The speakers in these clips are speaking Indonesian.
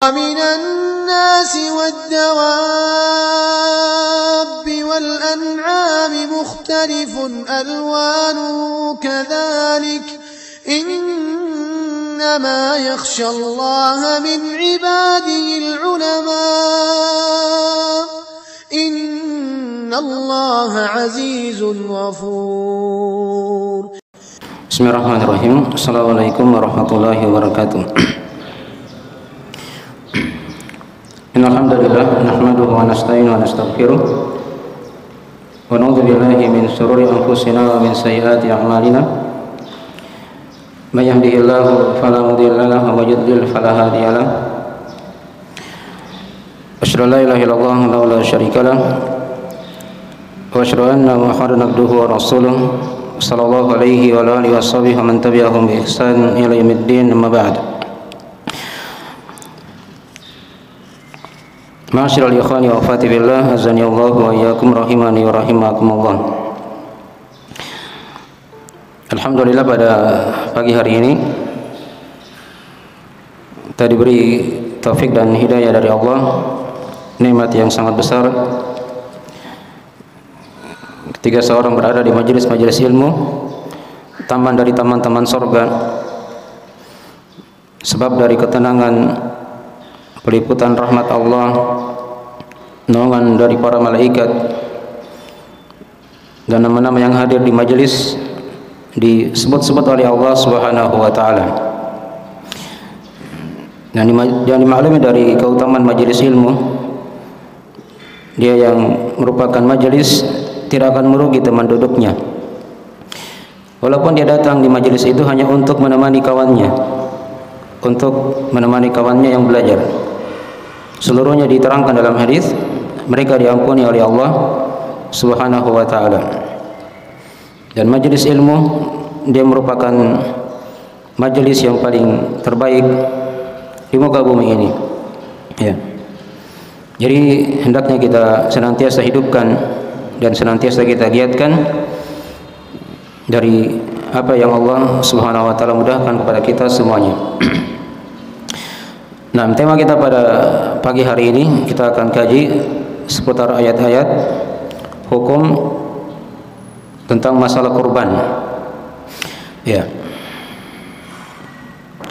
ومن الناس والدواب والأنعام مختلف ألوانه كذلك إنما يخشى الله من عباده العلماء إن الله عزيز غفور. Bismillahirrahmanirrahim. Assalamualaikum warahmatullahi wabarakatuh. Innalhamdulillah nahmaduhu wa nasta'inuhu wa nastaghfiruh wa na'udzu billahi min shururi anfusina wa min sayyiati a'malina. May yahdihillahu fala mudilla lahu wa may yudlil fala hadiya lahu. Asyhadu an la ilaha illallah wahdahu la syarika lahu wa asyhadu anna Muhammadan abduhu wa rasuluh sallallahu alaihi wa alihi washabihi wa man tabi'ahum bi ihsan ila yaumiddin, amma ba'd. Ma'asyiral ikhwani wa akhwati billah, azani Allah wa iyyakum rahimani wa rahimakumullah. Alhamdulillah, pada pagi hari ini kita diberi taufik dan hidayah dari Allah, nikmat yang sangat besar ketika seorang berada di majelis-majelis ilmu, taman dari taman-taman surga, sebab dari ketenangan, peliputan rahmat Allah, naungan dari para malaikat, dan nama-nama yang hadir di majelis disebut-sebut oleh Allah Subhanahu wa taala. Dan yang dimaklumi dari keutamaan majelis ilmu, dia yang merupakan majelis tidak akan merugi teman duduknya, walaupun dia datang di majelis itu hanya untuk menemani kawannya, yang belajar. Seluruhnya diterangkan dalam hadis, mereka diampuni oleh Allah Subhanahu wa taala. Dan majelis ilmu dia merupakan majelis yang paling terbaik di muka bumi ini. Ya. Jadi hendaknya kita senantiasa hidupkan dan senantiasa kita giatkan dari apa yang Allah Subhanahu wa taala mudahkan kepada kita semuanya. Nah, tema kita pada pagi hari ini kita akan kaji seputar ayat-ayat hukum tentang masalah kurban. Ya.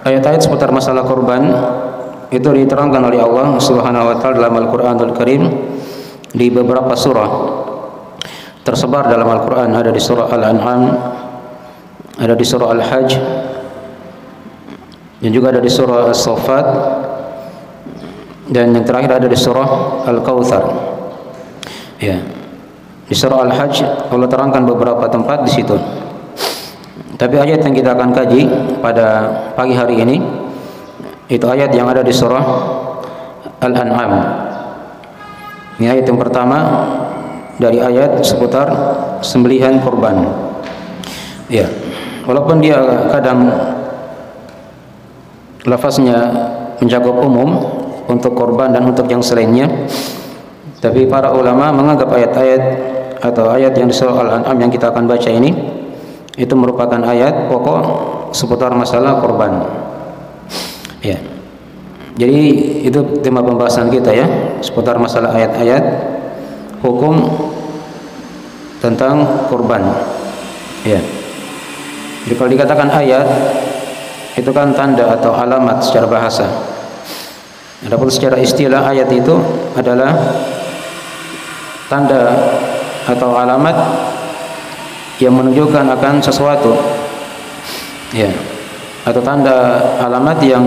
Ayat-ayat seputar masalah kurban itu diterangkan oleh Allah Subhanahu wa taala dalam Al-Qur'anul Karim di beberapa surah. Tersebar dalam Al-Qur'an, ada di surah Al-An'am, ada di surah Al-Hajj, dan juga ada di surah As-Saffat, dan yang terakhir ada di surah Al-Kautsar. Ya. Di surah Al-Hajj Allah terangkan beberapa tempat di situ. Tapi ayat yang kita akan kaji pada pagi hari ini itu ayat yang ada di surah Al-An'am. Ini ayat yang pertama dari ayat seputar sembelihan kurban. Ya. Walaupun dia kadang lafaznya mencakup umum untuk korban dan untuk yang selainnya, tapi para ulama menganggap ayat-ayat atau ayat yang di surah Al-An'am yang kita akan baca ini itu merupakan ayat pokok seputar masalah korban. Ya. Jadi itu tema pembahasan kita ya, seputar masalah ayat-ayat hukum tentang korban. Ya. Jadi kalau dikatakan ayat itu kan tanda atau alamat secara bahasa. Adapun secara istilah ayat itu adalah tanda atau alamat yang menunjukkan akan sesuatu, ya, atau tanda alamat yang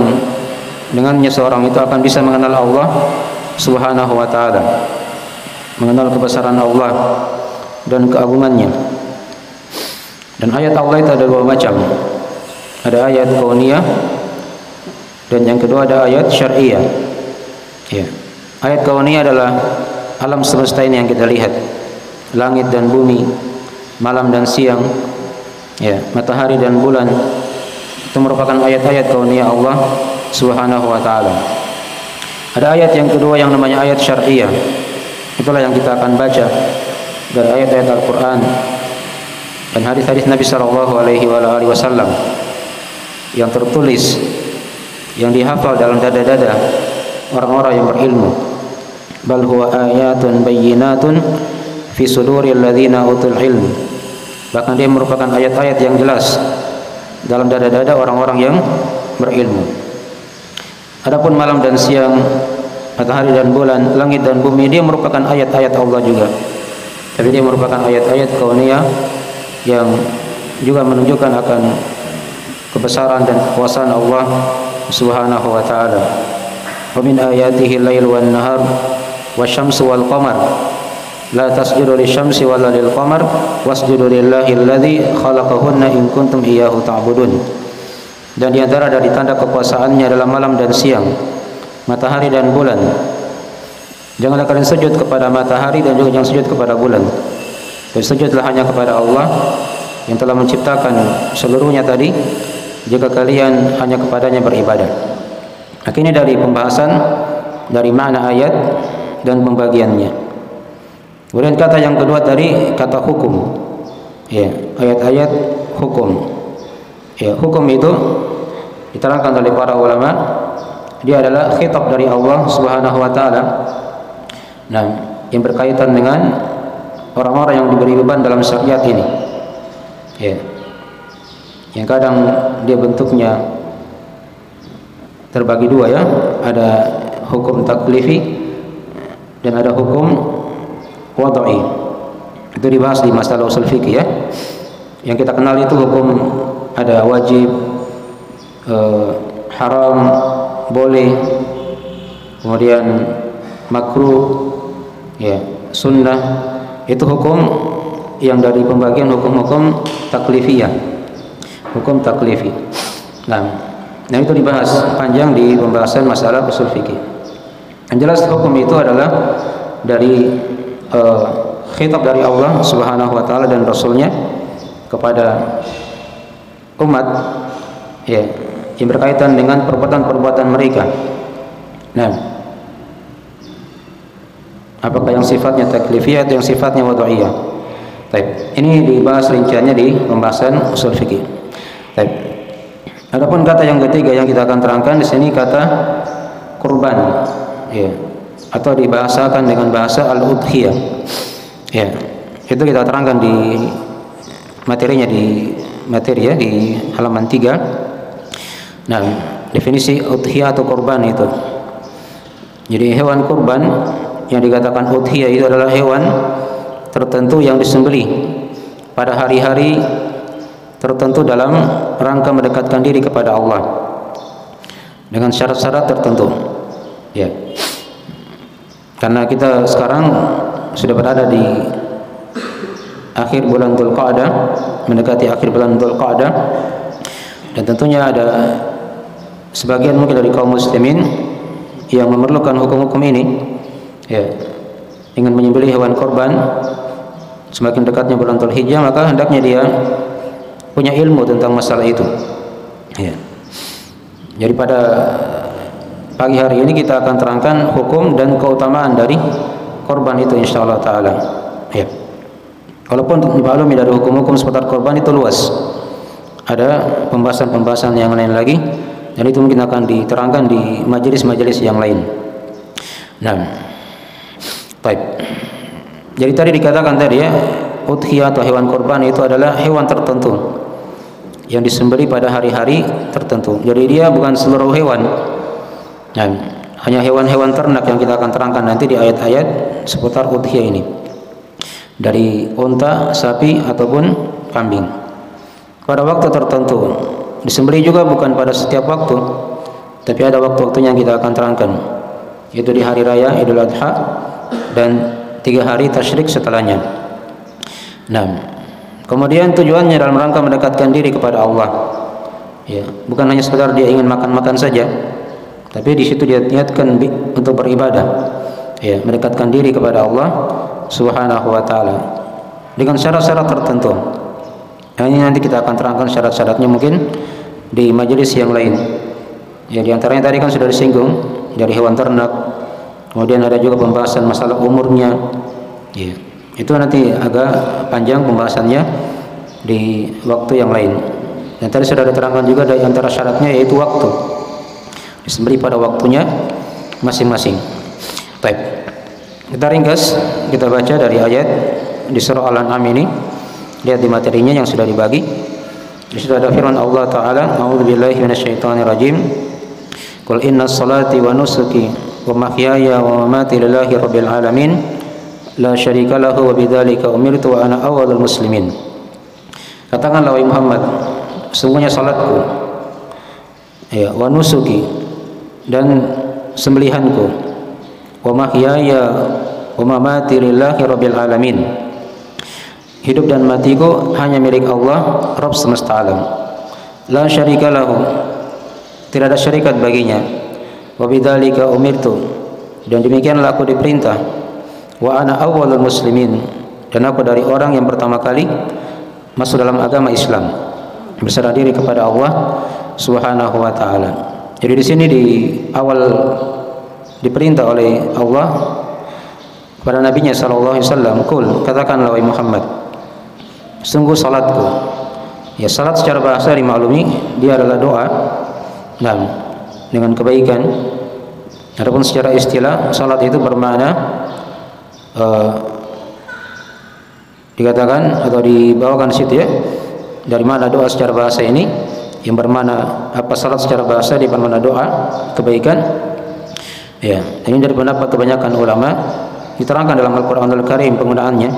dengannya seorang itu akan bisa mengenal Allah Subhanahu wa taala, mengenal kebesaran Allah dan keagungannya. Dan ayat Allah itu ada dua macam. Ada ayat kauniyah dan yang kedua ada ayat syar'iyah. Ya. Ayat kauniyah adalah alam semesta ini yang kita lihat, langit dan bumi, malam dan siang, ya, matahari dan bulan. Itu merupakan ayat-ayat kauniyah Allah Subhanahu wa taala. Ada ayat yang kedua yang namanya ayat syar'iyah. Itulah yang kita akan baca dari ayat-ayat Al-Qur'an dan hadis-hadis Nabi sallallahu alaihi wasallam yang tertulis, yang dihafal dalam dada-dada orang-orang yang berilmu. Bal huwa ayatun bayyinatun fi suduril ladzina utul ilm. Bahkan dia merupakan ayat-ayat yang jelas dalam dada-dada orang-orang yang berilmu. Adapun malam dan siang, matahari dan bulan, langit dan bumi, dia merupakan ayat-ayat Allah juga. Tapi dia merupakan ayat-ayat kauniyah yang juga menunjukkan akan kebesaran dan kekuasaan Allah Subhanahu wa taala. Wa min ayatihi al-lail wan nahar wasyamsu wal qamar la tasjudu lisyamsi wala lil qamar wasjudu lillahi alladzi khalaqahunna in kuntum iyyahu ta'budun. Dan di antara dari tanda kekuasaannya adalah malam dan siang, matahari dan bulan. Janganlah kalian sujud kepada matahari dan juga jangan sujud kepada bulan. Dan sujudlah hanya kepada Allah yang telah menciptakan seluruhnya tadi, jika kalian hanya kepadanya beribadah. Maka ini dari pembahasan dari makna ayat dan pembagiannya. Kemudian kata yang kedua tadi kata hukum. Ya, ayat-ayat hukum. Ya, hukum itu diterangkan oleh para ulama, dia adalah khitab dari Allah Subhanahu wa taala. Nah, yang berkaitan dengan orang-orang yang diberi beban dalam syariat ini. Ya. Yang kadang dia bentuknya terbagi dua ya, ada hukum taklifi dan ada hukum wad'i. Itu dibahas di masalah usul fikih ya. Yang kita kenal itu hukum ada wajib, haram, boleh, kemudian makruh, ya, sunnah. Itu hukum yang dari pembagian hukum-hukum taklifiyah, hukum taklifi. Nah itu dibahas panjang di pembahasan masalah usul fikih. Yang jelas hukum itu adalah dari khitab dari Allah Subhanahu wa taala dan Rasulnya kepada umat, ya, yang berkaitan dengan perbuatan-perbuatan mereka. Nah, apakah yang sifatnya taklifiyah atau yang sifatnya wad'iyah? Baik, ini dibahas rinciannya di pembahasan usul fikih. Baik. Adapun kata yang ketiga yang kita akan terangkan di sini kata kurban, ya, atau dibahasakan dengan bahasa al-udhiyah. Ya, itu kita terangkan di materinya di materi ya di halaman 3. Nah, definisi udhiyah atau kurban itu. Jadi hewan kurban yang dikatakan udhiyah itu adalah hewan tertentu yang disembelih pada hari-hari tertentu dalam rangka mendekatkan diri kepada Allah dengan syarat-syarat tertentu. Ya. Karena kita sekarang sudah berada di akhir bulan Dzulqa'dah, mendekati akhir bulan Dzulqa'dah, dan tentunya ada sebagian mungkin dari kaum muslimin yang memerlukan hukum-hukum ini, ya, ingin menyembelih hewan korban. Semakin dekatnya bulan Dzulhijjah, maka hendaknya dia punya ilmu tentang masalah itu. Ya. Jadi pada pagi hari ini kita akan terangkan hukum dan keutamaan dari korban itu insyaallah taala. Ya. Walaupun dimaklumi dari hukum-hukum seputar korban itu luas, ada pembahasan-pembahasan yang lain lagi, dan itu mungkin akan diterangkan di majelis-majelis yang lain. Nah, baik. Jadi tadi dikatakan tadi ya, udhiyah atau hewan korban itu adalah hewan tertentu yang disembelih pada hari-hari tertentu. Jadi dia bukan seluruh hewan. Nah, hanya hewan-hewan ternak yang kita akan terangkan nanti di ayat-ayat seputar udhiyah ini. Dari unta, sapi ataupun kambing. Pada waktu tertentu. Disembelih juga bukan pada setiap waktu, tapi ada waktu-waktunya yang kita akan terangkan. Itu di hari raya Idul Adha dan 3 hari tasyrik setelahnya. Nah, kemudian tujuannya dalam rangka mendekatkan diri kepada Allah. Ya, bukan hanya sekedar dia ingin makan-makan saja, tapi di situ dia niatkan untuk beribadah. Ya, mendekatkan diri kepada Allah Subhanahu wa taala dengan syarat-syarat tertentu. Ini nanti kita akan terangkan syarat-syaratnya mungkin di majelis yang lain. Ya, di antaranya tadi kan sudah disinggung dari hewan ternak. Kemudian ada juga pembahasan masalah umurnya. Ya, itu nanti agak panjang pembahasannya di waktu yang lain. Dan tadi sudah diterangkan juga dari antara syaratnya yaitu waktu. Disembelih pada waktunya masing-masing. Baik. Kita ringkas, kita baca dari ayat di surah Al-An'am ini. Lihat di materinya yang sudah dibagi. Di situ ada firman Allah Ta'ala, A'udzubillahi minasyaitonirrajim. Qul inna salati wa nusuki wa mahyaya wa mamati lillahi rabbil alamin la syarika lahu wa bidzalika umirtu wa ana awwalul muslimin. Katakanlah wahai Muhammad, sesungguhnya salatku, ya, wa nusuki, dan sembelihanku, wa mahyaya wa mamati lillahi rabbil alamin, hidup dan matiku hanya milik Allah, Rabb semesta alam. La syarika lahu, tidak ada syarikat baginya. Wa bidzalika umirtu, dan demikianlah aku diperintah. Wa ana awwalul muslimin, dan aku dari orang yang pertama kali masuk dalam agama Islam, berserah diri kepada Allah Subhanahu wa taala. Jadi di sini di awal diperintah oleh Allah kepada nabinya sallallahu alaihi wasallam, "Qul," katakanlah wahai Muhammad, sungguh salatku. Ya, salat secara bahasa dimaklumi dia adalah doa, nah, dengan kebaikan. Adapun secara istilah, salat itu bermakna dikatakan atau dibawakan situ ya, dari mana doa secara bahasa ini yang bermakna apa, salat secara bahasa di bermakna doa kebaikan. Ya, ini dari pendapat kebanyakan ulama, diterangkan dalam Al-Qur'anul Karim penggunaannya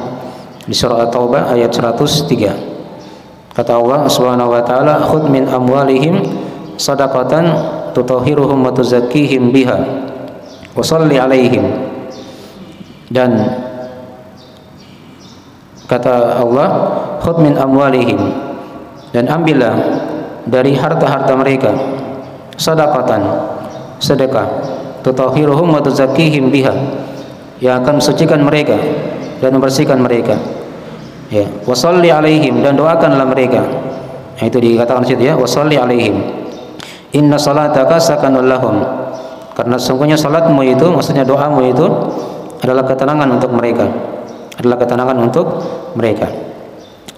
di surah At-Taubah ayat 103. Kata Allah Subhanahu wa taala, "Khudh min amwalihim shadaqatan tutahhiruhum wa tuzakkihim biha wa shalli 'alaihim." Dan kata Allah, "Khudh min amwalihim," dan ambillah dari harta-harta mereka, shadaqatan, sedekah, tutahhiruhum wa tuzakkihim biha, yang akan mensucikan mereka dan membersihkan mereka. Ya, wasalli alaihim, dan doakanlah mereka. Nah, itu dikatakan situ ya, wasalli alaihim. Inna salataka sakanul lahum, karena sungguhnya salatmu itu, maksudnya doamu itu adalah ketenangan untuk mereka, adalah ketenangan untuk mereka.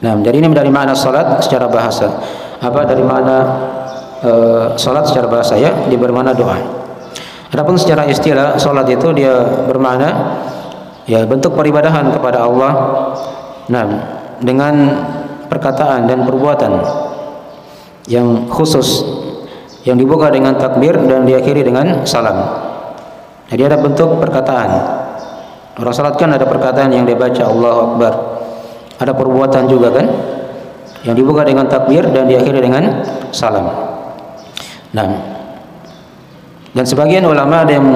Nah, jadi ini dari makna salat secara bahasa. Apa dari makna salat secara bahasa ya, dia bermakna doa. Adapun secara istilah, salat itu dia bermakna ya bentuk peribadahan kepada Allah, nah, dengan perkataan dan perbuatan yang khusus, yang dibuka dengan takbir dan diakhiri dengan salam. Jadi ada bentuk perkataan. Orang salat kan ada perkataan yang dia baca Allahu Akbar, ada perbuatan juga kan, yang dibuka dengan takbir dan diakhiri dengan salam. Nah, dan sebagian ulama ada yang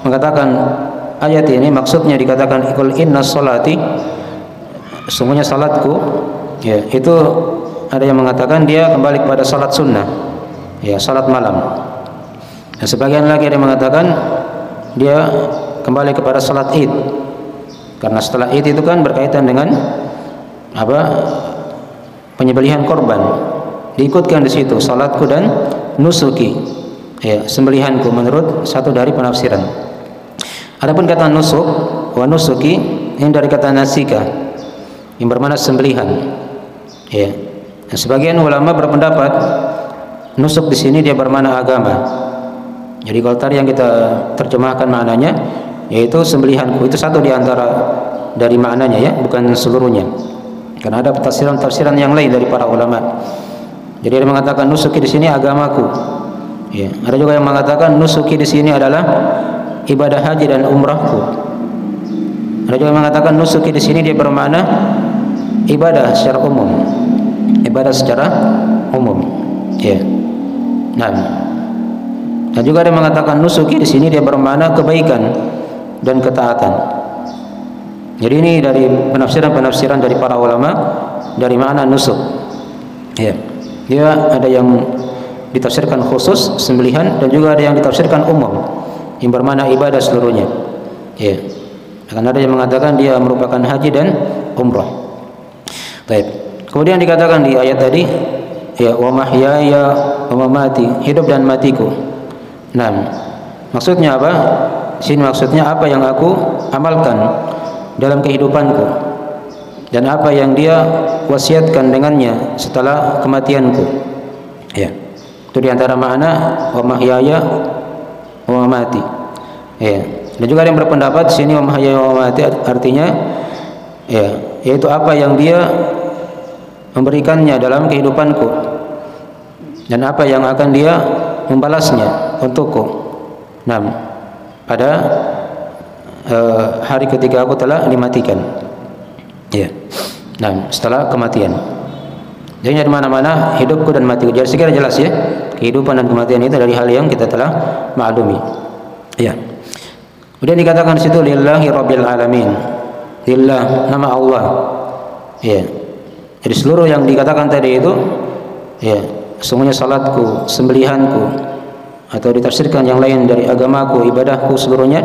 mengatakan ayat ini maksudnya dikatakan qul inna sholati, sungguhnya salatku, ya, itu ada yang mengatakan dia kembali kepada salat sunnah, ya, salat malam. Dan sebagian lagi ada yang mengatakan dia kembali kepada salat Id, karena setelah Id itu kan berkaitan dengan apa, penyembelihan korban, diikutkan di situ salatku dan nusuki, ya, sembelihanku, menurut satu dari penafsiran. Adapun kata nusuk wa nusuki ini dari kata nasika yang bermakna sembelihan, ya. Nah, sebagian ulama berpendapat nusuk di sini dia bermakna agama. Jadi kalau tadi yang kita terjemahkan maknanya yaitu sembelihanku, itu satu di antara dari maknanya ya, bukan seluruhnya. Karena ada tafsiran-tafsiran yang lain dari para ulama. Jadi ada yang mengatakan nusuki di sini agamaku. Ya, ada juga yang mengatakan nusuki di sini adalah ibadah haji dan umrahku. Ada juga yang mengatakan nusuki di sini dia bermakna ibadah secara umum, ibadah secara umum. Ya. Nah, dan juga ada yang mengatakan nusuki di sini dia bermakna kebaikan dan ketaatan. Jadi ini dari penafsiran dari para ulama dari makna nusuk. Ya. Dia ada yang ditafsirkan khusus sembelihan dan juga ada yang ditafsirkan umum yang bermakna ibadah seluruhnya. Ya. Akan ada yang mengatakan dia merupakan haji dan umrah. Baik. Kemudian dikatakan di ayat tadi, ya, wa mahyaya wa mamati, hidup dan matiku. Nah, maksudnya apa? Sini maksudnya apa yang aku amalkan dalam kehidupanku dan apa yang dia wasiatkan dengannya setelah kematianku. Ya. Itu diantara makna wa mahyaya wa mamati. Ya. Dan juga ada yang berpendapat sini wa mahya wa mamati artinya ya, yaitu apa yang dia memberikannya dalam kehidupanku dan apa yang akan dia membalasnya untukku. Nah, pada hari ketika aku telah dimatikan. Ya. Nah, setelah kematian. Jadi di mana-mana hidupku dan matiku. Jadi sekira jelas ya, kehidupan dan kematian itu dari hal yang kita telah maklumi. Ya. Kemudian dikatakan di situ lillahi rabbil alamin. Lillah, nama Allah. Ya. Jadi seluruh yang dikatakan tadi itu ya, semuanya salatku, sembelihanku atau ditafsirkan yang lain dari agamaku, ibadahku seluruhnya,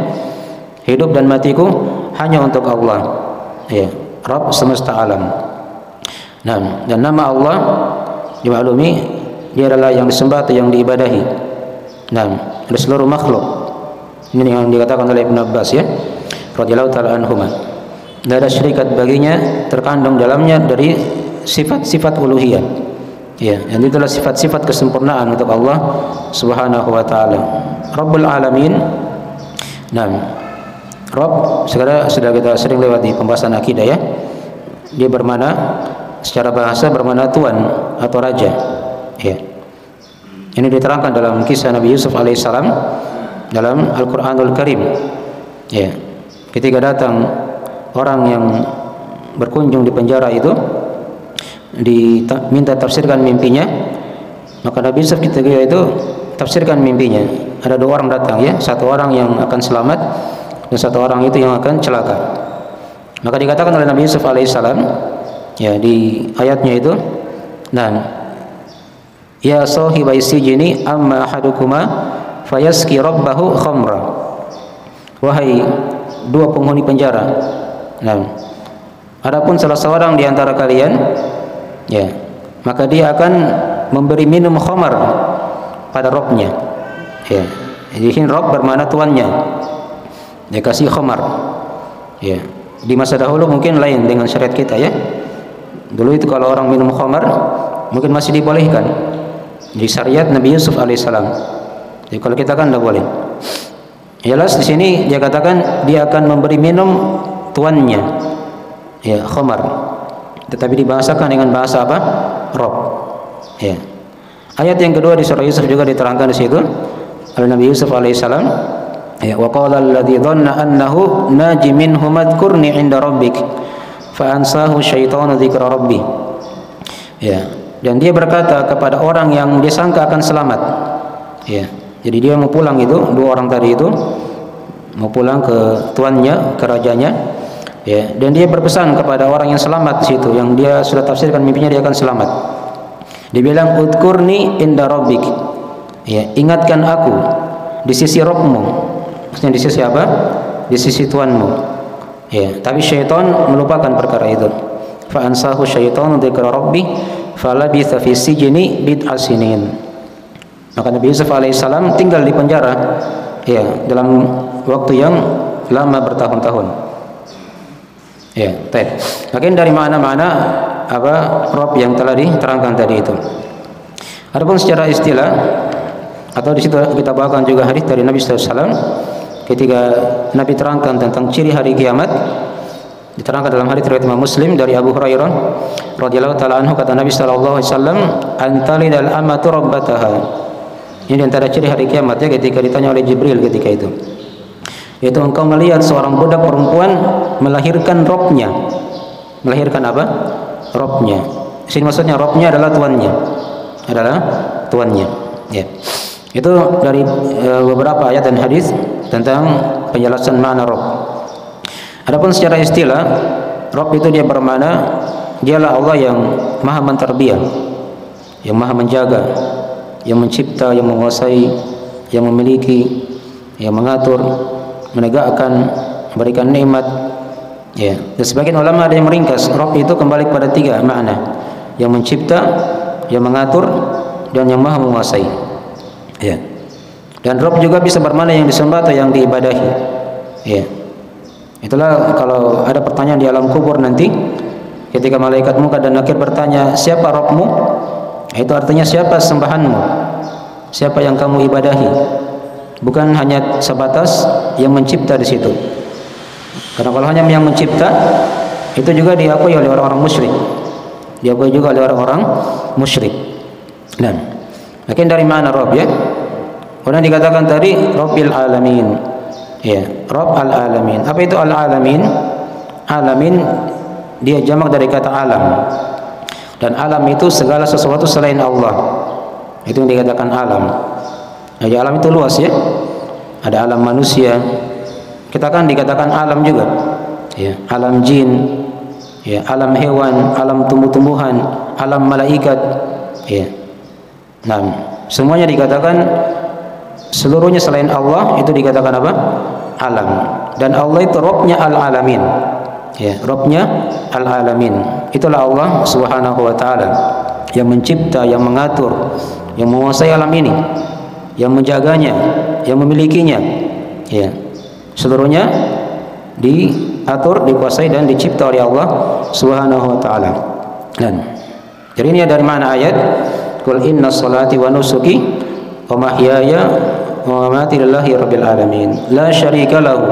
hidup dan matiku hanya untuk Allah. Ya, Rabb semesta alam. Nah, dan nama Allah dimaklumi dia adalah yang disembah atau yang diibadahi. Nah, oleh seluruh makhluk. Ini yang dikatakan oleh Ibn Abbas ya, radhiyallahu taala anhuma. Tidak ada syirikat baginya terkandung dalamnya dari sifat-sifat uluhiyah. Ya, yang itulah sifat-sifat kesempurnaan untuk Allah Subhanahu wa taala. Rabbul alamin. Nah, Rabb sudah kita sering lewat di pembahasan akidah ya. Dia bermakna secara bahasa bermakna tuan atau raja. Ya. Ini diterangkan dalam kisah Nabi Yusuf alaihissalam dalam Al-Qur'anul Karim. Ya. Ketika datang orang yang berkunjung di penjara itu diminta tafsirkan mimpinya, maka Nabi Yusuf ketika itu tafsirkan mimpinya. Ada dua orang datang ya, satu orang yang akan selamat dan satu orang itu yang akan celaka. Maka dikatakan oleh Nabi Yusuf alaihissalam ya di ayatnya itu, nah, ya sahibai sijini amma ahadukuma fayaski rabbahu khamra. Wahai dua penghuni penjara, nah, adapun salah seorang di antara kalian ya, maka dia akan memberi minum khamar pada Rabbnya. Ya, jadi Rabb bermakna tuannya. Dia kasih khamar. Ya, di masa dahulu mungkin lain dengan syariat kita ya. Dulu itu kalau orang minum khamar mungkin masih dibolehkan di syariat Nabi Yusuf alaihissalam. Jadi kalau kita kan tidak boleh. Jelas di sini dia katakan dia akan memberi minum tuannya, ya khamar. Tetapi dibahasakan dengan bahasa apa? Rabb. Ya. Ayat yang kedua di surah Yusuf juga diterangkan di situ oleh Nabi Yusuf alaihissalam. Ya, wa qala alladhi dhanna annahu naji minhum adhkurni 'inda rabbik fa ansahu syaitanu dzikra rabbi. Ya, dan dia berkata kepada orang yang dia sangka akan selamat. Ya. Jadi dia mau pulang itu, dua orang tadi itu mau pulang ke tuannya, ke rajanya. Ya, dan dia berpesan kepada orang yang selamat di situ, yang dia sudah tafsirkan mimpinya dia akan selamat. Dia bilang udkurni inda rabbik. Ya, ingatkan aku di sisi Rabbmu. Maksudnya di sisi apa? Di sisi Tuanmu. Ya, tapi syaitan melupakan perkara itu. Fa ansahu syaitanu dzikra rabbi falabitha fi sijni bid'a sinin. Maka Nabi Yusuf alaihissalam tinggal di penjara ya dalam waktu yang lama bertahun-tahun. Ya, baik. Makin dari mana-mana apa Rabb yang telah diterangkan tadi itu. Adapun secara istilah atau di situ kita bawakan juga hadis dari Nabi sallallahu alaihi wasallam ketika Nabi terangkan tentang ciri hari kiamat, diterangkan dalam hadis riwayat Imam Muslim dari Abu Hurairah radhiyallahu taala anhu, kata Nabi sallallahu alaihi wasallam, antalidal amatu rabbataha. Ini antara ciri hari kiamat ya, ketika ditanya oleh Jibril ketika itu, yaitu engkau melihat seorang budak perempuan melahirkan Rabbnya. Melahirkan apa? Rabbnya. Sini maksudnya Rabbnya adalah tuannya. Adalah tuannya. Ya. Itu dari beberapa ayat dan hadis tentang penjelasan makna Rabb. Adapun secara istilah, Rabb itu dia bermakna dialah Allah yang Maha mentarbiyah, yang Maha menjaga, yang mencipta, yang menguasai, yang memiliki, yang mengatur, menegakkan, memberikan nikmat. Ya. Dan sebagian ulama ada yang meringkas Rabb itu kembali kepada tiga makna: yang mencipta, yang mengatur, dan yang Maha menguasai. Ya. Dan Rabb juga bisa bermakna yang disembah atau yang diibadahi. Ya. Itulah kalau ada pertanyaan di alam kubur nanti, ketika malaikat Munkar dan Nakir bertanya, siapa Rabbmu? Itu artinya siapa sembahanmu? Siapa yang kamu ibadahi? bukan hanya sebatas yang mencipta di situ. Karena kalau hanya yang mencipta, itu juga diakui oleh orang-orang musyrik. Diakui juga oleh orang-orang musyrik. Nah, mungkin dari mana Rabb ya? Kemudian dikatakan tadi Rabbil Alamin. Ya, Rabb al-Alamin. Apa itu al-Alamin? Alamin dia jamak dari kata alam. Dan alam itu segala sesuatu selain Allah. Itu yang dikatakan alam. Jadi alam itu luas ya. Ada alam manusia. Kita kan dikatakan alam juga. Ya, alam jin, ya, alam hewan, alam tumbuh-tumbuhan, alam malaikat. Ya. Nah, semuanya dikatakan seluruhnya selain Allah itu dikatakan apa? Alam. Dan Allah itu Rabbnya al-Alamin. Ya, Rabbnya al-Alamin. Itulah Allah Subhanahu wa taala yang mencipta, yang mengatur, yang menguasai alam ini, yang menjaganya, yang memilikinya. Ya. Seluruhnya diatur, dikuasai dan dicipta oleh Allah Subhanahu wa taala. Dan jadi ini dari mana ayat? Qul inna salati wa nusuki wa mahyaya wa mamati lillahi rabbil alamin. La syarika lahu.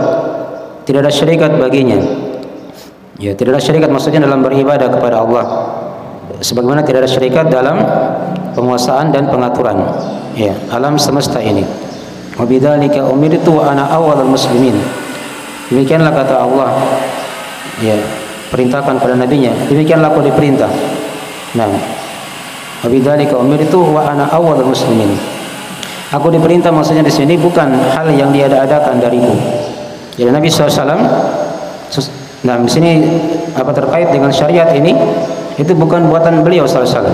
Tidak ada syarikat baginya. Ya, tidak ada syarikat maksudnya dalam beribadah kepada Allah. Sebagaimana tidak ada syarikat dalam penguasaan dan pengaturan ya, alam semesta ini. Wa bidzalika umirtu wa ana awwalul muslimin. Demikianlah kata Allah ya, perintahkan pada nabinya, demikianlah aku diperintah. Nah, wa bidzalika umirtu wa ana awwalul muslimin. Aku diperintah maksudnya di sini bukan hal yang diada-adakan dariku. Jadi Nabi SAW, nah di sini apa terkait dengan syariat ini, itu bukan buatan beliau SAW.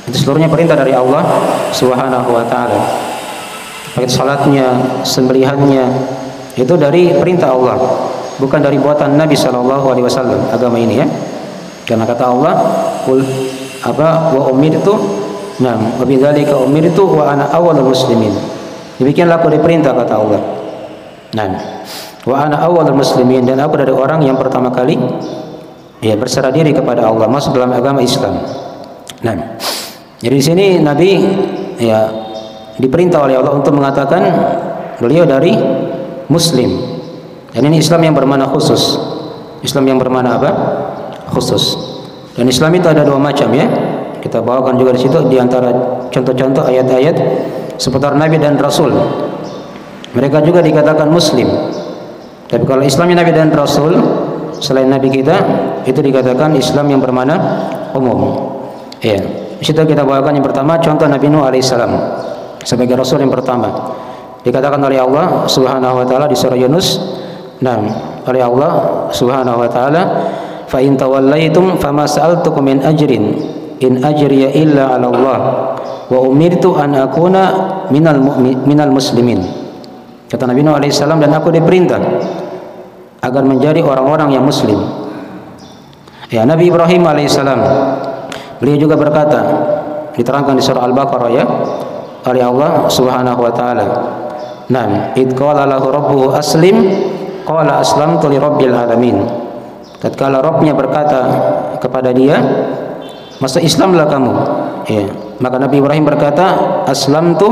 Itu seluruhnya perintah dari Allah Subhanahu wa taala. Baik salatnya, sembelihannya itu dari perintah Allah, bukan dari buatan Nabi sallallahu alaihi wasallam agama ini ya. Karena kata Allah, "Qul wa umirtu wa bidzalika umirtu wa ana awwalul muslimin." Demikianlah aku diperintah kata Allah. Nah, wa ana awwalul muslimin, dan aku dari orang yang pertama kali ya berserah diri kepada Allah, masuk dalam agama Islam. Nah, jadi di sini Nabi ya diperintah oleh Allah untuk mengatakan beliau dari Muslim. Dan ini Islam yang bermakna khusus. Islam yang bermakna apa? Khusus. Dan Islam itu ada dua macam ya. Kita bawakan juga di situ di antara contoh-contoh ayat-ayat seputar Nabi dan Rasul. Mereka juga dikatakan Muslim. Tapi kalau Islamnya Nabi dan Rasul selain Nabi kita, itu dikatakan Islam yang bermakna umum. Ya. Di situ kita bawakan yang pertama contoh Nabi Nuh alaihissalam sebagai Rasul yang pertama. Dikatakan oleh Allah Subhanahu wa taala di surah Yunus, nah, oleh Allah Subhanahu wa taala, fa in tawallaitum fama sa'altukum min ajrin in ajriya illa 'ala Allah wa umirtu an akuna minal muslimin. Kata Nabi Nuh alaihissalam, dan aku diperintah agar menjadi orang-orang yang muslim. Ya, Nabi Ibrahim alaihissalam beliau juga berkata, diterangkan di surah Al-Baqarah ya, oleh Allah Subhanahu wa taala. Nah, id qala lahu rabbuhu aslim qala aslamtu li rabbil alamin. Tatkala Rabbnya berkata kepada dia, masuk Islamlah kamu. Ya, maka Nabi Ibrahim berkata, aslamtu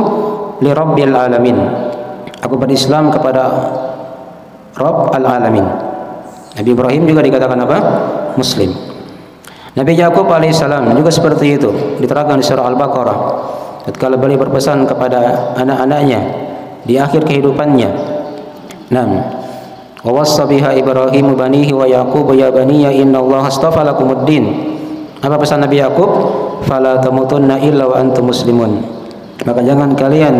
li rabbil alamin. Aku berislam kepada Rabb al-alamin. Nabi Ibrahim juga dikatakan apa? Muslim. Nabi Yakub alaihissalam juga seperti itu, diterangkan di surah Al-Baqarah. Tatkala beliau berpesan kepada anak-anaknya di akhir kehidupannya. Naam. Wa wassa biha Ibrahim banihi wa Yaqub ya baniya innallaha astafa lakumuddin. Apa pesan Nabi Yakub? Fala tamutunna illa wa antum muslimun. Maka jangan kalian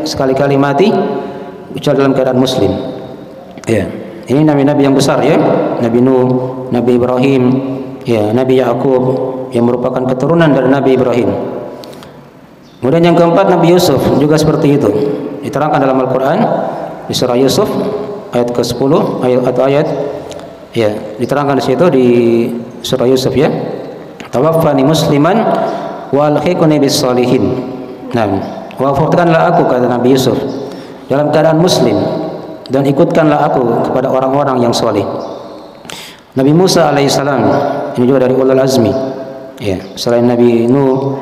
sekali-kali mati kecuali dalam keadaan muslim. Ya. Ini nabi-nabi yang besar ya. Nabi Nuh, Nabi Ibrahim, ya, Nabi Yakub yang merupakan keturunan dari Nabi Ibrahim. Kemudian yang keempat Nabi Yusuf juga seperti itu. Diterangkan dalam Al-Qur'an di surah Yusuf ayat ke-10 ayat ya, diterangkan di situ di surah Yusuf ya. Tawaffani musliman wa alhiqni bis sholihin. Nah, wafatkanlah aku kata Nabi Yusuf dalam keadaan muslim dan ikutkanlah aku kepada orang-orang yang soleh. Nabi Musa alaihissalam ini juga dari ulul azmi ya, selain Nabi Nuh,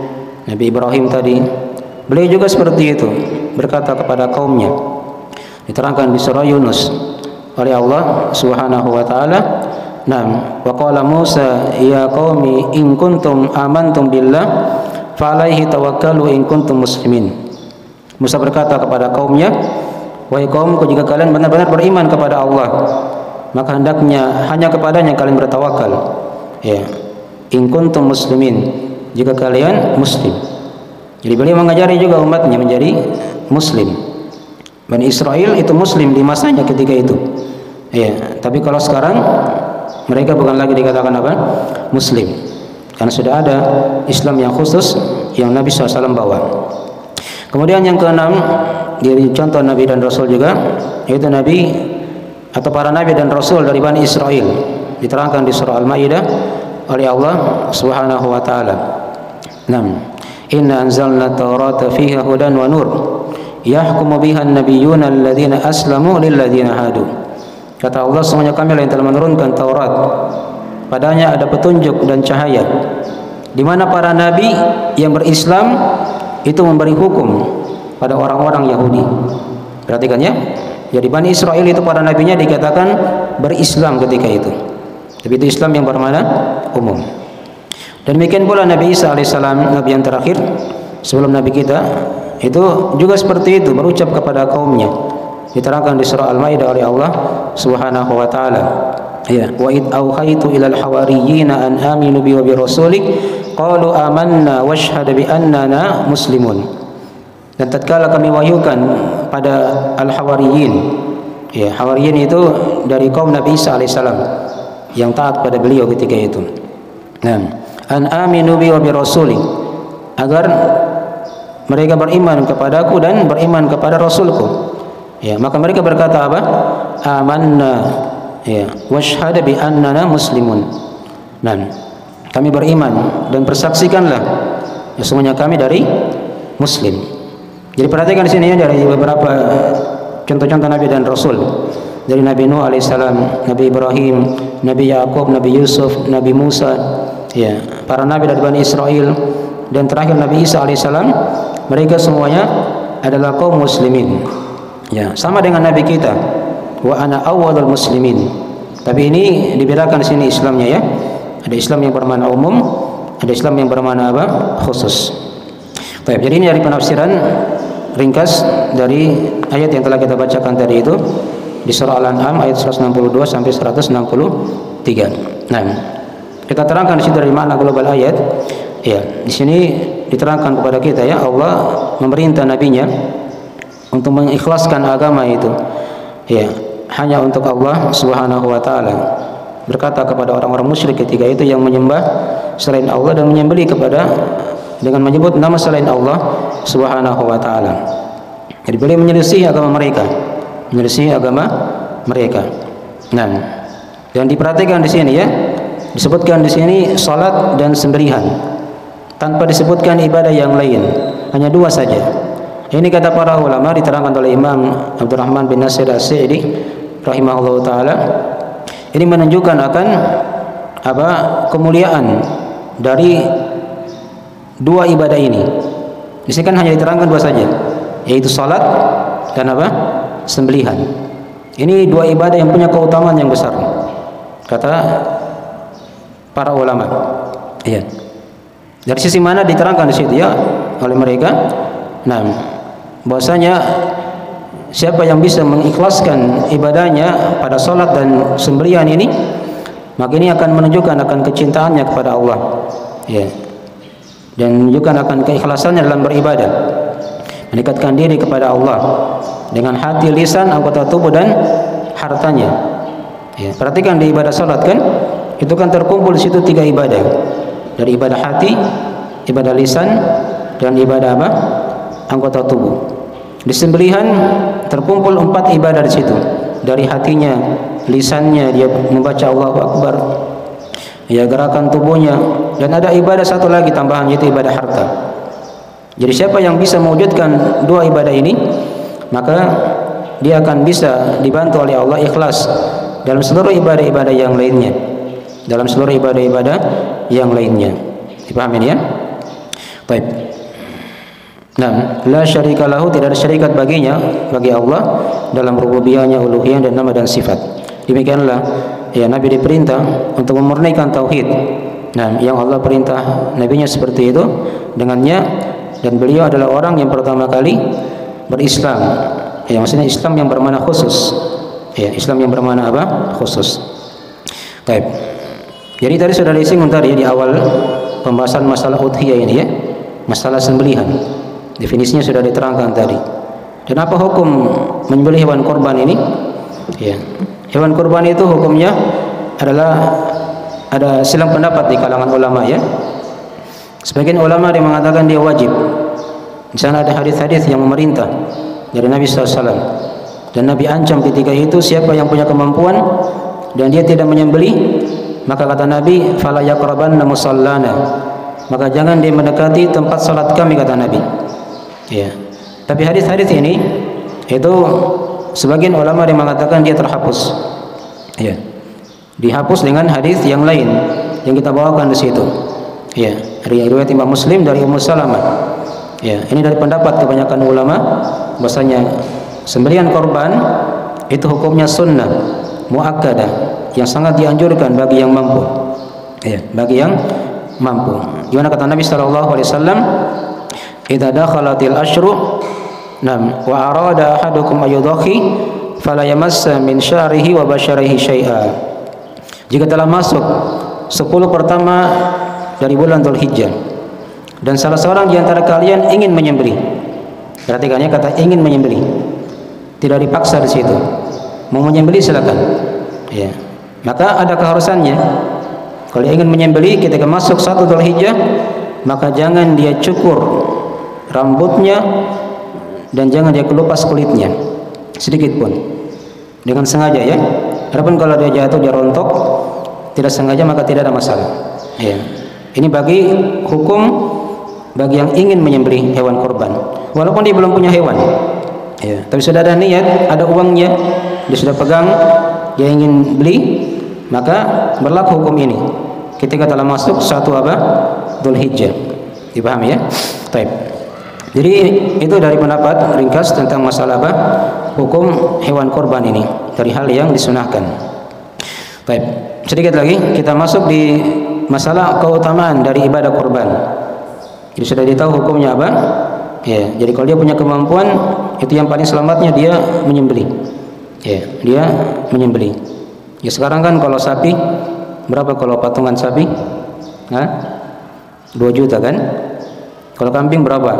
Nabi Ibrahim tadi, beliau juga seperti itu berkata kepada kaumnya Diterangkan di surah Yunus oleh Allah Subhanahu wa taala. Naam, wa qala Musa ya qaumi in kuntum amantum billah fa alaihi tawakkalu in kuntum muslimin. Musa berkata kepada kaumnya, wahai kaumku, jika kalian benar-benar beriman kepada Allah, maka hendaknya hanya kepadanya kalian bertawakal. Ya, in kuntum muslimin, jika kalian muslim. Jadi beliau mengajari juga umatnya menjadi muslim. Bani Israel itu muslim di masanya ketika itu. Ya, tapi kalau sekarang mereka bukan lagi dikatakan apa? Muslim. Karena sudah ada Islam yang khusus yang Nabi SAW bawa. Kemudian yang keenam, dari contoh Nabi dan Rasul juga, yaitu Nabi atau para Nabi dan Rasul dari Bani Israel. Diterangkan di surah Al-Maidah oleh Allah Subhanahu wa taala. Naam. Inna anzalna Taurata fiha hudan wa nur yahkumu biha an-nabiyyuna alladziina aslamu lil-ladziina hadu. Kata Allah, semuanya kami yang telah menurunkan Taurat, padanya ada petunjuk dan cahaya, di mana para nabi yang berislam itu memberi hukum pada orang-orang Yahudi. Perhatikan ya. Jadi Bani Israel itu para nabinya dikatakan berislam ketika itu. Tapi itu Islam yang bermakna umum. Dan demikian pula Nabi Isa alaihissalam, Nabi yang terakhir sebelum Nabi kita, itu juga seperti itu, berucap kepada kaumnya. Diterangkan di surah Al-Maidah oleh Allah Subhanahu wa taala. Ya, wa id auhaitu ilal hawariyina an aminu bi wa bi rasulik qalu amanna washhad bi annana muslimun. Dan tatkala kami wahyukan pada al-hawariyin, ya, hawariyin itu dari kaum Nabi Isa alaihissalam yang taat pada beliau ketika itu. Nah, an aminu bi wa bi rasuli, agar mereka beriman kepadaku dan beriman kepada rasulku. Ya, maka mereka berkata apa? Amanna, ya, washhad bi annana muslimun. Dan kami beriman dan persaksikanlah ya, semuanya kami dari muslim. Jadi perhatikan di sini ya, dari beberapa contoh-contoh Nabi dan Rasul. Dari Nabi Nuh alaihissalam, Nabi Ibrahim, Nabi Yakub, Nabi Yusuf, Nabi Musa, ya, para Nabi dari Bani Israel, dan terakhir Nabi Isa alaihissalam, mereka semuanya adalah kaum muslimin. Ya, sama dengan Nabi kita, wa ana awwalul muslimin. Tapi ini dibedakan di sini Islamnya ya. Ada Islam yang bermakna umum, ada Islam yang bermakna apa? Khusus. Baik, jadi ini dari penafsiran ringkas dari ayat yang telah kita bacakan tadi itu di surah Al-An'am ayat 162 sampai 163. Nah, kita terangkan di sini dari makna global ayat. Ya, di sini diterangkan kepada kita ya, Allah memerintah nabinya untuk mengikhlaskan agama itu, ya, hanya untuk Allah Subhanahu wa taala. Berkata kepada orang-orang musyrik ketika itu yang menyembah selain Allah dan menyembelih kepada dengan menyebut nama selain Allah Subhanahu wa taala. Jadi beliau menyelisih agama mereka, menyelisih agama mereka. Nah, dan diperhatikan di sini ya, disebutkan di sini salat dan sembelihan, tanpa disebutkan ibadah yang lain, hanya dua saja. Ini kata para ulama, diterangkan oleh Imam Abdurrahman bin Nasir As-Sa'di rahimahullah taala. Ini menunjukkan akan apa? Kemuliaan dari dua ibadah ini. Di sini kan hanya diterangkan dua saja, yaitu salat dan apa? Sembelihan. Ini dua ibadah yang punya keutamaan yang besar, kata para ulama. Iya. Dari sisi mana diterangkan di situ ya oleh mereka? Nah, bahwasanya siapa yang bisa mengikhlaskan ibadahnya pada salat dan sembelihan ini, maka ini akan menunjukkan akan kecintaannya kepada Allah. Ya. Dan menunjukkan akan keikhlasannya dalam beribadah, mendekatkan diri kepada Allah dengan hati, lisan, anggota tubuh dan hartanya. Ya, perhatikan di ibadah salat kan, itu kan terkumpul di situ tiga ibadah. Dari ibadah hati, ibadah lisan, dan ibadah apa? Anggota tubuh. Di sembelihan terkumpul 4 ibadah di situ. Dari hatinya, lisannya dia membaca Allahu Akbar, ya, gerakan tubuhnya, dan ada ibadah satu lagi tambahan, yaitu ibadah harta. Jadi siapa yang bisa mewujudkan dua ibadah ini, maka dia akan bisa dibantu oleh Allah ikhlas dalam seluruh ibadah-ibadah yang lainnya, dalam seluruh ibadah-ibadah yang lainnya. Dipahami ya? Baik. Nah, la syarika lahu, tidak ada syarikat baginya, bagi Allah dalam rububiyahnya, uluhiyah dan nama dan sifat. Demikianlah ya Nabi diperintah untuk memurnikan tauhid. Nah, yang Allah perintah nabinya seperti itu dengannya, dan beliau adalah orang yang pertama kali berislam. Ya, maksudnya Islam yang bermakna khusus. Ya, Islam yang bermakna apa? Khusus. Baik. Jadi tadi sudah disinggung tadi di awal pembahasan masalah udhiyah ini ya, masalah sembelihan. Definisinya sudah diterangkan tadi. Dan apa hukum menyembelih hewan kurban ini? Ya. Hewan kurban itu hukumnya adalah ada silang pendapat di kalangan ulama ya. Sebagian ulama yang mengatakan dia wajib. Di sana ada hadis-hadis yang memerintah dari Nabi SAW. Dan Nabi ancam ketika itu siapa yang punya kemampuan dan dia tidak menyembelih, maka kata Nabi, fala yaqrabanna musallana, maka jangan dia mendekati tempat salat kami, kata Nabi. Ya. Tapi hadis-hadis ini itu sebagian ulama yang mengatakan dia terhapus. Ya. Dihapus dengan hadis yang lain yang kita bawakan di situ. Ya, riwayat Imam Muslim dari Ummu Salamah. Ya, ini dari pendapat kebanyakan ulama bahwasanya sembelihan korban itu hukumnya sunnah muakkadah yang sangat dianjurkan bagi yang mampu. Ya, bagi yang mampu. Gimana kata Nabi sallallahu alaihi wasallam, "Idza dakhalatil asyru nam wa arada ahadukum ayudhi fala yamassa min sya'rihi wa basyarihi syai'a." Jika telah masuk 10 pertama dari bulan Dzulhijjah dan salah seorang di antara kalian ingin menyembelih, perhatikannya kata ingin menyembelih, tidak dipaksa di situ, mau menyembelih silakan. Ya, maka ada keharusannya. Kalau ingin menyembelih ketika masuk 1 Dzulhijjah, maka jangan dia cukur rambutnya dan jangan dia kelupas kulitnya sedikit pun dengan sengaja ya. Adapun kalau dia jatuh, dia rontok tidak sengaja, maka tidak ada masalah. Ya. Ini bagi hukum bagi yang ingin menyembelih hewan kurban, walaupun dia belum punya hewan. Ya. Tapi sudah ada niat, ada uangnya, dia sudah pegang, dia ingin beli, maka berlaku hukum ini ketika telah masuk 1 Dzulhijjah. Dipahami ya? Baik. Jadi itu dari pendapat ringkas tentang masalah hukum hewan kurban ini dari hal yang disunahkan. Baik, sedikit lagi kita masuk di masalah keutamaan dari ibadah kurban. Jadi sudah ditahu hukumnya apa? Ya, jadi kalau dia punya kemampuan, itu yang paling selamatnya dia menyembelih. Ya, dia menyembelih. Ya sekarang kan kalau sapi berapa kalau patungan sapi? 2 juta kan? Kalau kambing berapa?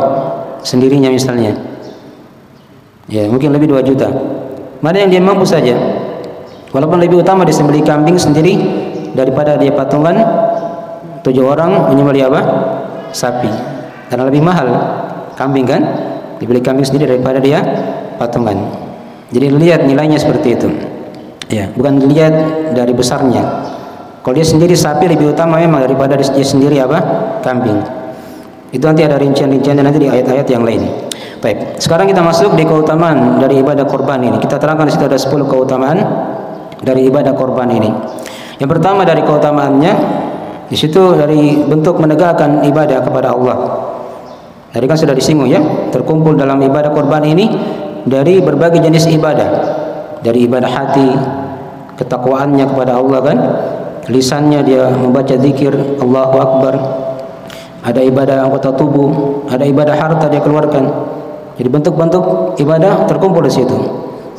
Sendirinya misalnya. Ya, mungkin lebih 2 juta. Mana yang dia mampu saja. Walaupun lebih utama disembelih kambing sendiri daripada dia patungan 7 orang menyembelih apa? Sapi. Karena lebih mahal kambing kan? Dibeli kambing sendiri daripada dia patungan. Jadi lihat nilainya seperti itu. Ya, bukan dilihat dari besarnya. Kalau dia sendiri sapi lebih utama memang daripada dia sendiri apa? Kambing. Itu nanti ada rincian-rinciannya nanti di ayat-ayat yang lain. Baik, sekarang kita masuk di keutamaan dari ibadah kurban ini. Kita terangkan di situ ada 10 keutamaan dari ibadah kurban ini. Yang pertama dari keutamaannya di situ dari bentuk menegakkan ibadah kepada Allah. Tadi kan sudah disinggung ya, terkumpul dalam ibadah kurban ini dari berbagai jenis ibadah. Dari ibadah hati, ketakwaannya kepada Allah kan, lisannya dia membaca zikir Allahu Akbar. Ada ibadah anggota tubuh, ada ibadah harta dia keluarkan. Jadi bentuk-bentuk ibadah terkumpul di situ.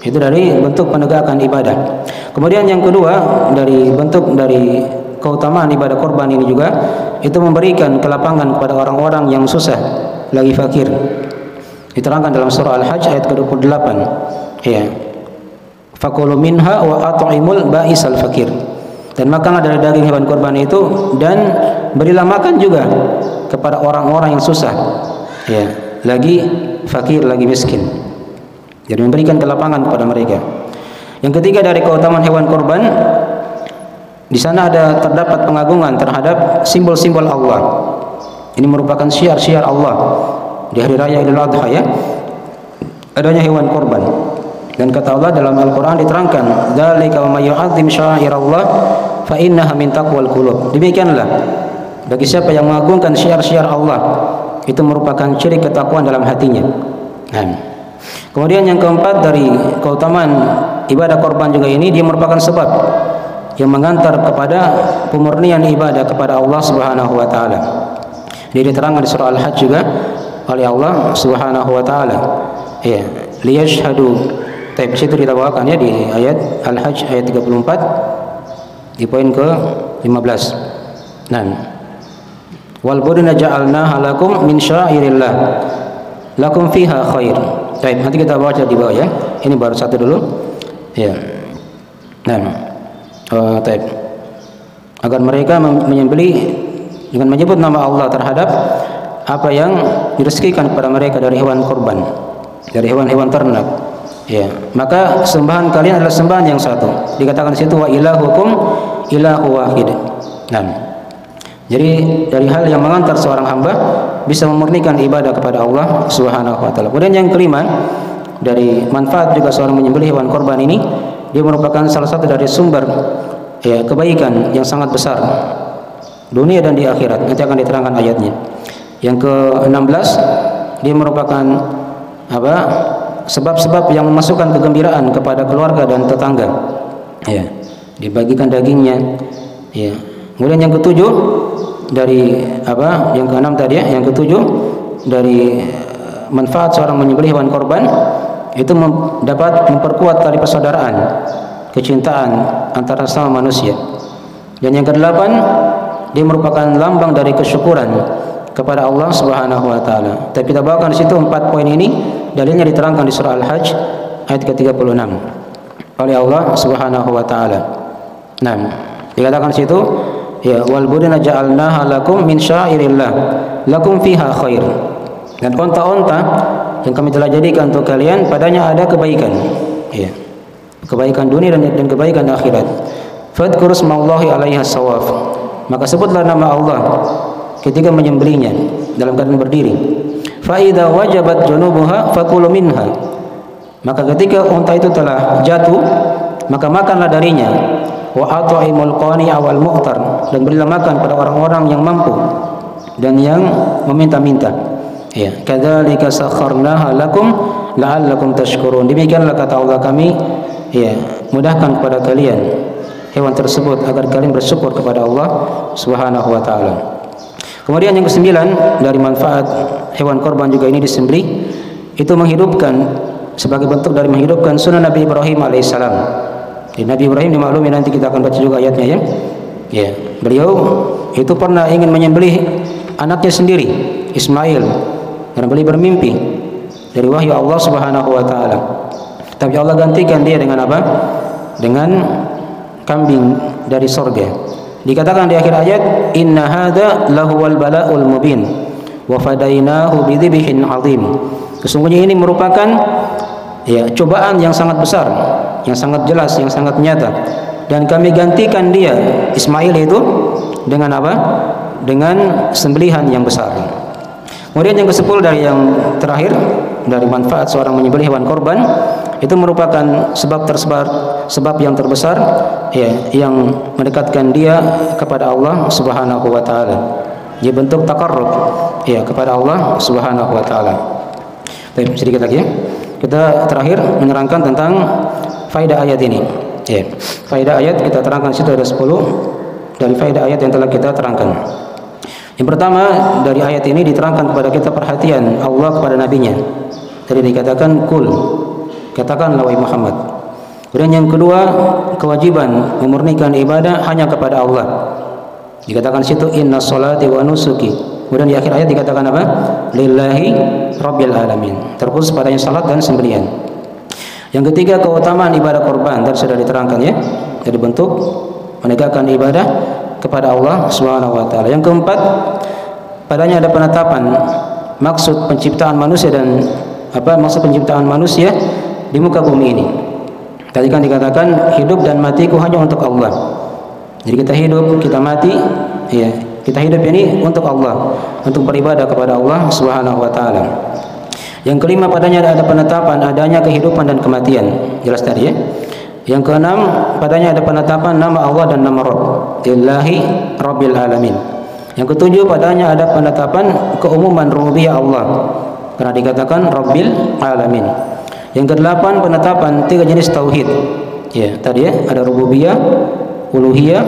Itu dari bentuk penegakan ibadah. Kemudian yang kedua dari bentuk dari keutamaan ibadah kurban ini juga itu memberikan kelapangan kepada orang-orang yang susah, lagi fakir. Diterangkan dalam surah Al-Hajj ayat ke-28. Ya. Fakulu minha wa at'imul ba'isal fakir. Dan makanlah dari daging hewan kurban itu dan berilah makan juga kepada orang-orang yang susah. Ya, lagi fakir, lagi miskin. Jadi memberikan kelapangan kepada mereka. Yang ketiga dari keutamaan hewan kurban, di sana terdapat pengagungan terhadap simbol-simbol Allah. Ini merupakan syiar-syiar Allah di hari raya Idul Adha ya. Adanya hewan kurban. Dan kata Allah dalam Al-Qur'an diterangkan, "Dzalika wa may yu'azzim sya'airallah fa innaha min taqwal qulub." Demikianlah bagi siapa yang mengagungkan syiar-syiar Allah, itu merupakan ciri ketakwaan dalam hatinya. Kemudian yang keempat dari keutamaan ibadah korban juga ini, dia merupakan sebab yang mengantar kepada pemurnian ibadah kepada Allah Subhanahu wa taala. Dia diterangkan di surah Al-Hajj juga oleh Allah Subhanahu wa taala. Ya, liyashhadu. Tapi situ kita bawakan ya di ayat Al-Hajj ayat 34 di poin ke-15. Wal budna ja'alnaha lakum min syairillah lakum fiha khair. Baik, nanti kita baca di bawah ya. Ini baru satu dulu. Ya. Baik. Agar mereka menyembelih dengan menyebut nama Allah terhadap apa yang direzekikan kepada mereka dari hewan kurban, dari hewan-hewan ternak. Ya, maka sembahan kalian adalah sembahan yang satu. Dikatakan di situ wa ilahukum ilahu wahid. Jadi dari hal yang mengantar seorang hamba bisa memurnikan ibadah kepada Allah Subhanahu wa taala. Kemudian yang kelima, dari manfaat juga seorang menyembelih hewan kurban ini, dia merupakan salah satu dari sumber ya kebaikan yang sangat besar dunia dan di akhirat. Nanti akan diterangkan ayatnya. Yang ke-16, dia merupakan sebab-sebab yang memasukkan kegembiraan kepada keluarga dan tetangga. Ya, dibagikan dagingnya. Ya. Kemudian yang ke-7 dari yang ke-6 tadi ya, yang ke-7 dari manfaat seorang menyembelih hewan korban itu dapat memperkuat tali persaudaraan, kecintaan antara sesama manusia. Dan yang ke-8, dia merupakan lambang dari kesyukuran kepada Allah Subhanahu wa taala. Tapi kita bawakan di situ 4 poin ini, dalilnya diterangkan di surah Al-Hajj ayat ke-36 oleh Allah Subhanahu wa taala. Dikatakan di situ ya wal budna ja'alnaha lakum min syairillah lakum fiha khair. Dan onta-onta yang kami telah jadikan untuk kalian padanya ada kebaikan. Ya. Kebaikan dunia dan kebaikan akhirat. Fadhkur ismallahi 'alaiha shawaf. Maka sebutlah nama Allah ketika menyembelihnya dalam keadaan berdiri. Fa idza wajabat junubuha fakulu minha. Maka ketika unta itu telah jatuh, maka makanlah darinya. Wa at'imul qani'a wal mu'tar, dan berilah makan pada orang-orang yang mampu dan yang meminta-minta. Ya, kadzalika sakharnaha lakum la'allakum tashkurun. Demikianlah kata Allah kami ya mudahkan kepada kalian hewan tersebut agar kalian bersyukur kepada Allah Subhanahu wa taala. Kemudian yang ke-9 dari manfaat hewan korban juga ini disembelih, itu menghidupkan sebagai bentuk dari menghidupkan sunnah Nabi Ibrahim alaihissalam. Di Nabi Ibrahim dimaklumi, nanti kita akan baca juga ayatnya ya. Ya, beliau itu pernah ingin menyembelih anaknya sendiri, Ismail, karena beliau bermimpi dari wahyu Allah Subhanahu wa taala. Tapi Allah gantikan dia dengan apa? Dengan kambing dari sorga. Dikatakan di akhir ayat, inna hadza lahuwal bala'ul mubin wa fadainahu bidzibhin 'adzim. Sesungguhnya ini merupakan ya cobaan yang sangat besar, yang sangat jelas, yang sangat nyata, dan kami gantikan dia Ismail itu dengan apa? Dengan sembelihan yang besar. Kemudian yang ke-10 dari yang terakhir dari manfaat seorang menyembelih hewan korban, itu merupakan sebab yang terbesar ya yang mendekatkan dia kepada Allah Subhanahu wa taala. Dia bentuk takarrub ya kepada Allah Subhanahu wa taala. Baik, sedikit lagi ya. Kita terakhir menerangkan tentang faedah ayat ini. Ya. Faedah ayat kita terangkan situ ada 10 dari faedah ayat yang telah kita terangkan. Yang pertama, dari ayat ini diterangkan kepada kita perhatian Allah kepada nabinya. Tadi dikatakan kul, katakanlah wahai Muhammad. Kemudian yang kedua, kewajiban memurnikan ibadah hanya kepada Allah. Dikatakan situ inna sholati wa nusuki. Kemudian di akhir ayat dikatakan apa? Lillahi rabbil alamin. Terkhusus padanya salat dan sembelihan. Yang ketiga, keutamaan ibadah korban tadi sudah diterangkan ya. Jadi bentuk menegakkan ibadah kepada Allah Subhanahu wa taala. Yang keempat, padanya ada penetapan maksud penciptaan manusia dan maksud penciptaan manusia di muka bumi ini. Tadi kan dikatakan hidup dan matiku hanya untuk Allah. Jadi kita hidup, kita mati, ya. Kita hidup ini untuk Allah, untuk beribadah kepada Allah Subhanahu wa taala. Yang kelima, padanya ada penetapan adanya kehidupan dan kematian. Jelas tadi ya. Yang keenam, padanya ada penetapan nama Allah dan nama Rabb. Lillahi rabbil alamin. Yang ketujuh, padanya ada penetapan keumuman rububiyah Allah karena dikatakan Rabbil Alamin. Yang kedelapan, penetapan 3 jenis tauhid. Ya, tadi ya, ada rububiyah, uluhiyah,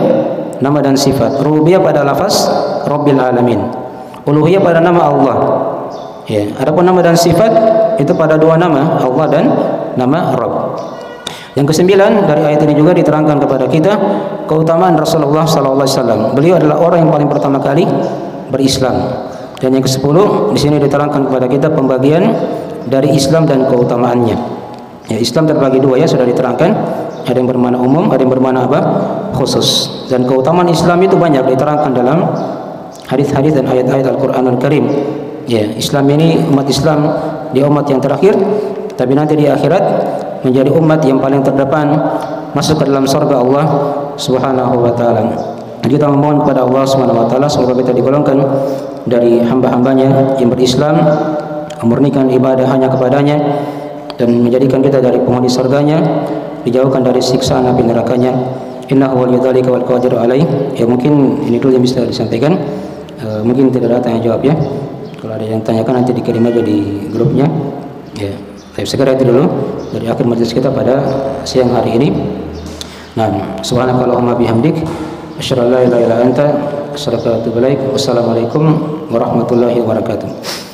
nama dan sifat. Rububiyah pada lafaz Rabbil Alamin, uluhiyah pada nama Allah. Ya, adapun nama dan sifat itu pada 2 nama, Allah dan nama Rabb. Yang kesembilan, dari ayat ini juga diterangkan kepada kita keutamaan Rasulullah SAW. Beliau adalah orang yang paling pertama kali berislam. Dan yang ke-10, di sini diterangkan kepada kita pembagian dari Islam dan keutamaannya. Ya, Islam terbagi 2 ya, sudah diterangkan. Ada yang bermakna umum, ada yang bermakna apa? Khusus. Dan keutamaan Islam itu banyak diterangkan dalam hadis-hadis dan ayat-ayat Al-Qur'anul Karim. Ya, Islam ini, umat Islam dia umat yang terakhir, tapi nanti di akhirat menjadi umat yang paling terdepan masuk ke dalam surga Allah Subhanahu wa taala. Kita memohon kepada Allah Subhanahu wa taala semoga kita digolongkan dari hamba-hambanya yang berislam, memurnikan ibadah hanya kepadanya dan menjadikan kita dari penghuni surganya, dijauhkan dari siksaan api nerakanya. Innahu waliyudzalika wal qadiru alaih. Ya, mungkin ini dulu yang bisa disampaikan. Mungkin tidak ada tanya jawab ya. Kalau ada yang tanyakan nanti dikirim aja di grupnya. Ya. Sekarang itu dulu dari akhir majelis kita pada siang hari ini. Nah, subhanakallahumma bihamdik asyhadu an la ilaha illa anta astaghfiruka wa atubu ilaik. Wassalamualaikum warahmatullahi wabarakatuh.